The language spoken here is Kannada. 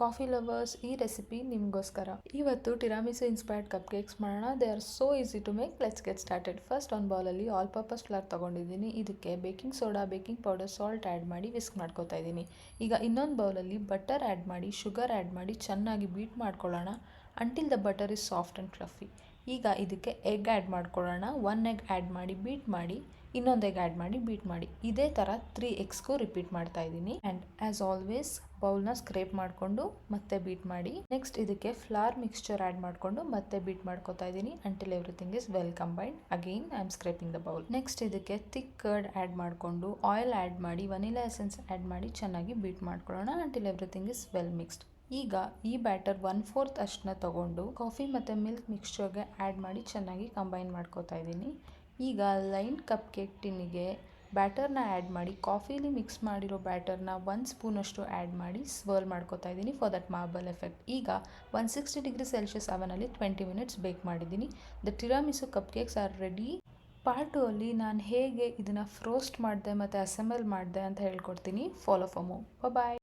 ಕಾಫಿ ಲವರ್ಸ್, ಈ ರೆಸಿಪಿ ನಿಮಗೋಸ್ಕರ. ಇವತ್ತು ಟಿರಾಮಿಸು ಇನ್ಸ್ಪೈರ್ಡ್ ಕಪ್ ಕೇಕ್ಸ್ ಮಾಡೋಣ. They are so easy to make. Let's get started. First ಒಂದು ಬೌಲಲ್ಲಿ ಆಲ್ ಪರ್ಪಸ್ ಫ್ಲೋರ್ ತೊಗೊಂಡಿದ್ದೀನಿ. ಇದಕ್ಕೆ baking soda, baking powder, salt add ಮಾಡಿ ವಿಸ್ಕ್ ಮಾಡ್ಕೊತಾ ಇದ್ದೀನಿ. ಈಗ ಇನ್ನೊಂದು ಬೌಲಲ್ಲಿ ಬಟರ್ ಆ್ಯಡ್ ಮಾಡಿ, ಶುಗರ್ ಆ್ಯಡ್ ಮಾಡಿ ಚೆನ್ನಾಗಿ ಬೀಟ್ ಮಾಡ್ಕೊಳ್ಳೋಣ until the butter is soft and fluffy. ಈಗ ಇದಕ್ಕೆ ಎಗ್ ಆ್ಯಡ್ ಮಾಡ್ಕೊಳ್ಳೋಣ. 1 ಎಗ್ ಆ್ಯಡ್ ಮಾಡಿ ಬೀಟ್ ಮಾಡಿ, ಇನ್ನೊಂದು ಎಗ್ ಆ್ಯಡ್ ಮಾಡಿ ಬೀಟ್ ಮಾಡಿ. ಇದೇ ಥರ 3 ಎಗ್ಸ್ಗೂ ರಿಪೀಟ್ ಮಾಡ್ತಾ ಇದ್ದೀನಿ. ಆ್ಯಂಡ್ ಆ್ಯಸ್ ಆಲ್ವೇಸ್ ಬೌಲ್ನ ಸ್ಕ್ರೇಪ್ ಮಾಡಿಕೊಂಡು ಮತ್ತೆ ಬೀಟ್ ಮಾಡಿ. ನೆಕ್ಸ್ಟ್ ಇದಕ್ಕೆ ಫ್ಲವರ್ ಮಿಕ್ಸ್ಚರ್ ಆ್ಯಡ್ ಮಾಡಿಕೊಂಡು ಮತ್ತೆ ಬೀಟ್ ಮಾಡ್ಕೊತಾ ಇದ್ದೀನಿ until everything is well combined. Again I am scraping the bowl. Next ಇದಕ್ಕೆ ಥಿಕ್ ಕರ್ಡ್ ಆ್ಯಡ್ ಮಾಡಿಕೊಂಡು ಆಯಿಲ್ ಆ್ಯಡ್ ಮಾಡಿ, ವನಿಲಾ ಎಸೆನ್ಸ್ ಆ್ಯಡ್ ಮಾಡಿ ಚೆನ್ನಾಗಿ ಬೀಟ್ ಮಾಡ್ಕೊಳ್ಳೋಣ until everything is well mixed. ಈಗ ಈ ಬ್ಯಾಟರ್ 1/4 ಅಷ್ಟನ್ನ ತಗೊಂಡು ಕಾಫಿ ಮತ್ತು ಮಿಲ್ಕ್ ಮಿಕ್ಸ್ಚರ್ಗೆ ಆ್ಯಡ್ ಮಾಡಿ ಚೆನ್ನಾಗಿ ಕಂಬೈನ್ ಮಾಡ್ಕೊತಾ ಇದ್ದೀನಿ. ಈಗ ಲೈನ್ ಕಪ್ ಕೇಕ್ ಟಿನ್ನಿಗೆ ಬ್ಯಾಟರ್ನ ಆ್ಯಡ್ ಮಾಡಿ, ಕಾಫಿಲಿ ಮಿಕ್ಸ್ ಮಾಡಿರೋ ಬ್ಯಾಟರ್ನ 1 ಸ್ಪೂನಷ್ಟು ಆ್ಯಡ್ ಮಾಡಿ ಸ್ವರ್ಲ್ ಮಾಡ್ಕೊತಾ ಇದ್ದೀನಿ ಫಾರ್ ದಟ್ ಮಾರ್ಬಲ್ ಎಫೆಕ್ಟ್. ಈಗ 160 ಡಿಗ್ರಿ ಸೆಲ್ಸಿಯಸ್ ಅವನಲ್ಲಿ 20 ಮಿನಿಟ್ಸ್ ಬೇಕ್ ಮಾಡಿದ್ದೀನಿ. The tiramisu cupcakes are ready. Part 2 ಅಲ್ಲಿ ನಾನು ಹೇಗೆ ಇದನ್ನು ಫ್ರೋಸ್ಟ್ ಮಾಡಿದೆ ಮತ್ತು ಅಸೆಂಬಲ್ ಮಾಡಿದೆ ಅಂತ ಹೇಳ್ಕೊಡ್ತೀನಿ. Follow for more. ಬಾಯ್.